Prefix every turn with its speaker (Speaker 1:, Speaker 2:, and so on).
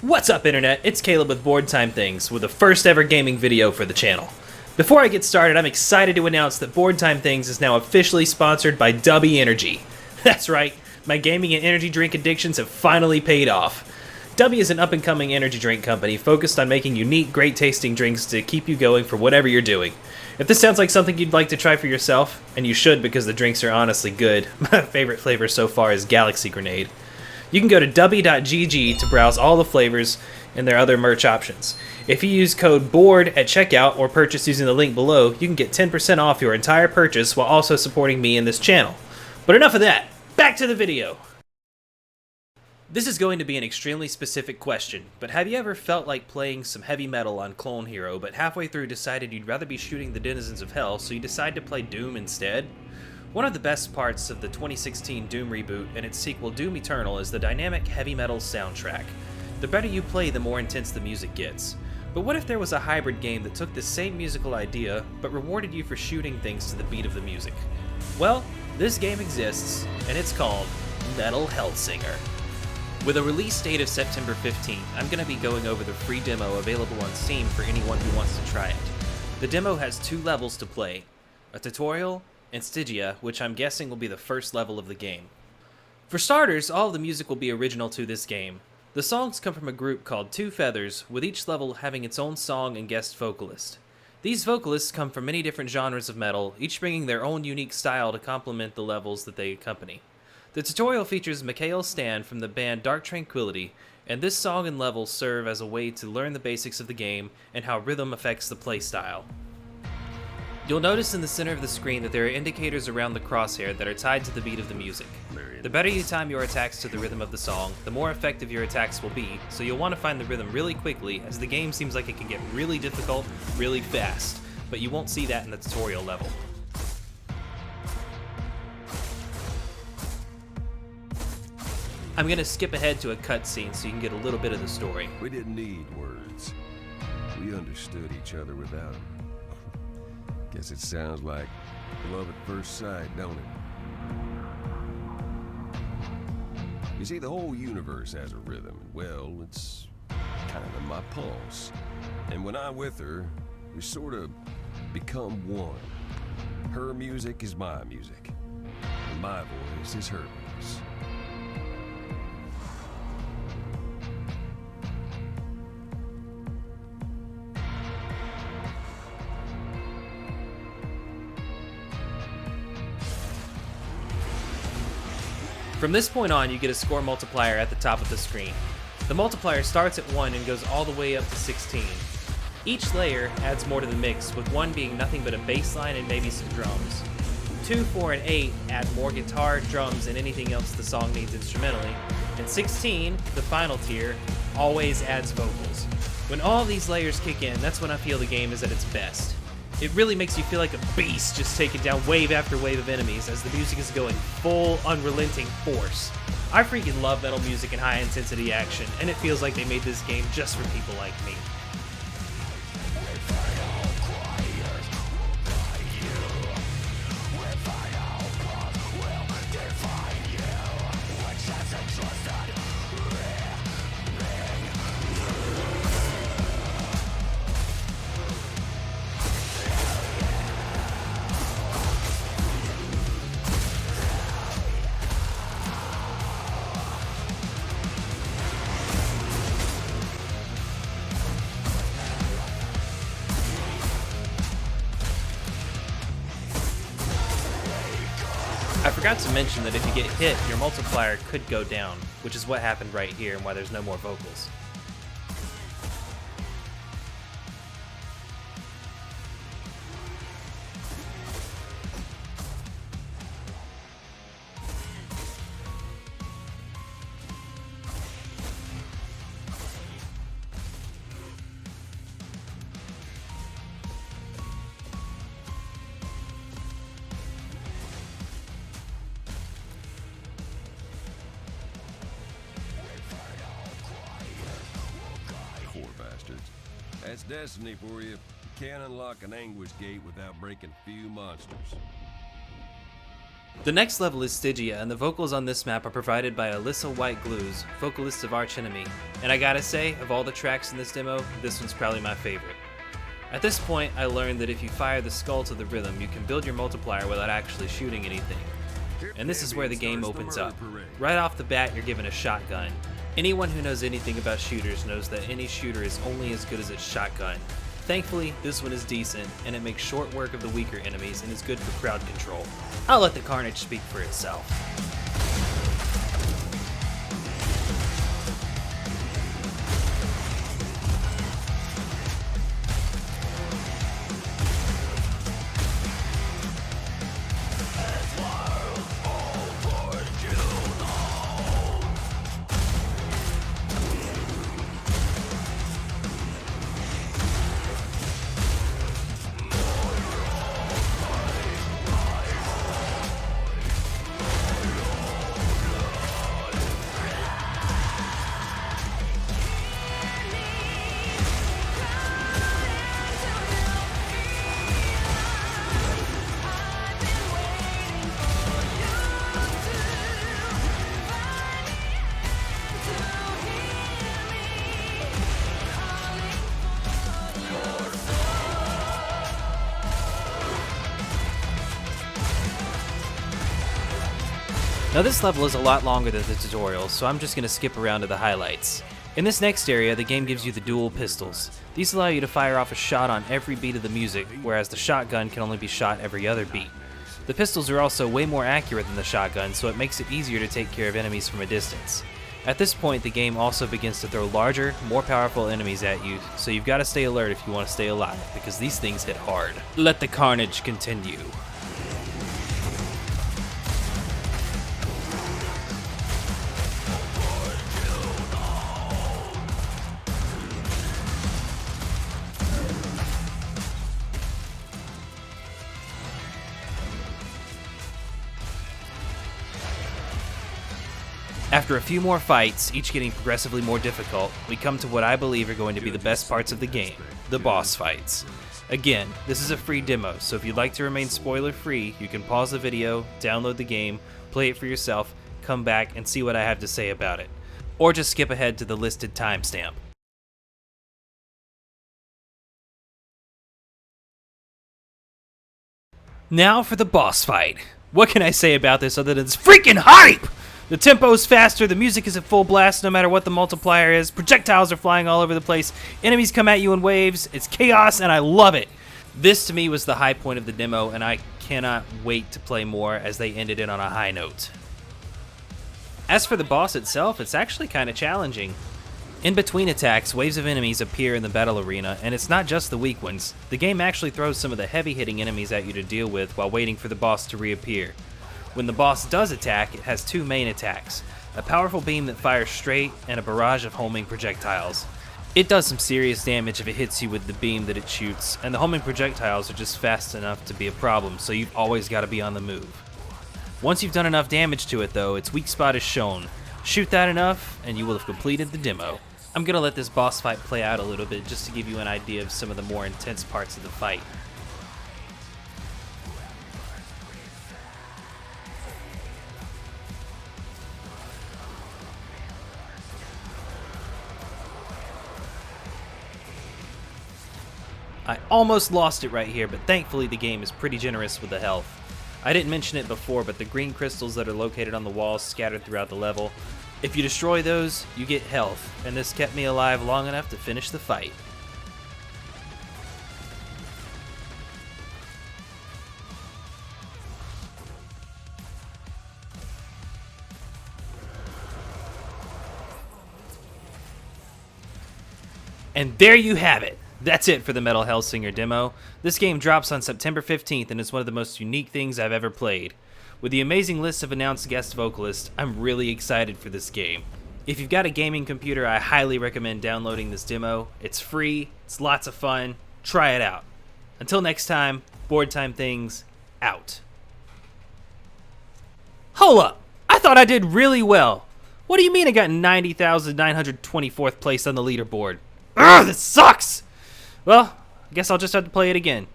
Speaker 1: What's up, Internet? It's Caleb with BoredTimeThings with the first ever gaming video for the channel. Before I get started, I'm excited to announce that BoredTimeThings is now officially sponsored by Dubby Energy. That's right, my gaming and energy drink addictions have finally paid off. Dubby is an up-and-coming energy drink company focused on making unique, great-tasting drinks to keep you going for whatever you're doing. If this sounds like something you'd like to try for yourself, and you should because the drinks are honestly good, my favorite flavor so far is Galaxy Grenade. You can go to dubby.gg to browse all the flavors and their other merch options. If you use code BORED at checkout or purchase using the link below, you can get 10% off your entire purchase while also supporting me and this channel. But enough of that, back to the video! This is going to be an extremely specific question, but have you ever felt like playing some heavy metal on Clone Hero, but halfway through decided you'd rather be shooting the denizens of hell, so you decide to play Doom instead? One of the best parts of the 2016 Doom reboot and its sequel Doom Eternal is the dynamic heavy metal soundtrack. The better you play, the more intense the music gets. But what if there was a hybrid game that took the same musical idea, but rewarded you for shooting things to the beat of the music? Well, this game exists, and it's called Metal Hellsinger. With a release date of September 15th, I'm going to be going over the free demo available on Steam for anyone who wants to try it. The demo has 2 levels to play, a tutorial and Stygia, which I'm guessing will be the first level of the game. For starters, all of the music will be original to this game. The songs come from a group called Two Feathers, with each level having its own song and guest vocalist. These vocalists come from many different genres of metal, each bringing their own unique style to complement the levels that they accompany. The tutorial features Mikhail Stan from the band Dark Tranquillity, and this song and level serve as a way to learn the basics of the game and how rhythm affects the playstyle. You'll notice in the center of the screen that there are indicators around the crosshair that are tied to the beat of the music. The better you time your attacks to the rhythm of the song, the more effective your attacks will be, so you'll want to find the rhythm really quickly, as the game seems like it can get really difficult really fast, but you won't see that in the tutorial level. I'm going to skip ahead to a cutscene so you can get a little bit of the story.
Speaker 2: We didn't need words. We understood each other without them. Guess it sounds like love at first sight, don't it? You see, the whole universe has a rhythm. Well, it's kind of in my pulse. And when I'm with her, we sort of become one. Her music is my music. And my voice is her voice.
Speaker 1: From this point on, you get a score multiplier at the top of the screen. The multiplier starts at 1 and goes all the way up to 16. Each layer adds more to the mix, with 1 being nothing but a bass line and maybe some drums. 2, 4, and 8 add more guitar, drums, and anything else the song needs instrumentally. And 16, the final tier, always adds vocals. When all these layers kick in, that's when I feel the game is at its best. It really makes you feel like a beast just taking down wave after wave of enemies as the music is going full, unrelenting force. I freaking love metal music and high-intensity action, and it feels like they made this game just for people like me. I forgot to mention that if you get hit, your multiplier could go down, which is what happened right here and why there's no more vocals.
Speaker 2: That's destiny for you. You can't unlock an anguish gate without breaking a few monsters.
Speaker 1: The next level is Stygia, and the vocals on this map are provided by Alyssa White Glues, vocalist of Arch Enemy, and I gotta say, of all the tracks in this demo, this one's probably my favorite. At this point, I learned that if you fire the skull to the rhythm, you can build your multiplier without actually shooting anything. And this is where the game opens up. Right off the bat, you're given a shotgun. Anyone who knows anything about shooters knows that any shooter is only as good as its shotgun. Thankfully, this one is decent, and it makes short work of the weaker enemies and is good for crowd control. I'll let the carnage speak for itself. Now this level is a lot longer than the tutorial, so I'm just going to skip around to the highlights. In this next area, the game gives you the dual pistols. These allow you to fire off a shot on every beat of the music, whereas the shotgun can only be shot every other beat. The pistols are also way more accurate than the shotgun, so it makes it easier to take care of enemies from a distance. At this point, the game also begins to throw larger, more powerful enemies at you, so you've got to stay alert if you want to stay alive, because these things hit hard. Let the carnage continue. After a few more fights, each getting progressively more difficult, we come to what I believe are going to be the best parts of the game, the boss fights. Again, this is a free demo, so if you'd like to remain spoiler-free, you can pause the video, download the game, play it for yourself, come back, and see what I have to say about it. Or just skip ahead to the listed timestamp. Now for the boss fight. What can I say about this other than it's freaking hype? The tempo is faster, the music is at full blast no matter what the multiplier is, projectiles are flying all over the place, enemies come at you in waves, it's chaos, and I love it. This to me was the high point of the demo, and I cannot wait to play more as they ended it on a high note. As for the boss itself, it's actually kind of challenging. In between attacks, waves of enemies appear in the battle arena, and it's not just the weak ones. The game actually throws some of the heavy-hitting enemies at you to deal with while waiting for the boss to reappear. When the boss does attack, it has two main attacks, a powerful beam that fires straight and a barrage of homing projectiles. It does some serious damage if it hits you with the beam that it shoots, and the homing projectiles are just fast enough to be a problem, so you've always got to be on the move. Once you've done enough damage to it though, its weak spot is shown. Shoot that enough, and you will have completed the demo. I'm going to let this boss fight play out a little bit just to give you an idea of some of the more intense parts of the fight. I almost lost it right here, but thankfully the game is pretty generous with the health. I didn't mention it before, but the green crystals that are located on the walls scattered throughout the level, if you destroy those, you get health, and this kept me alive long enough to finish the fight. And there you have it! That's it for the Metal Hellsinger demo. This game drops on September 15th and is one of the most unique things I've ever played. With the amazing list of announced guest vocalists, I'm really excited for this game. If you've got a gaming computer, I highly recommend downloading this demo. It's free, it's lots of fun, try it out. Until next time, BoredTimeThings, out. Hold up! I thought I did really well! What do you mean I got 90,924th place on the leaderboard? Ugh, this sucks! Well, I guess I'll just have to play it again.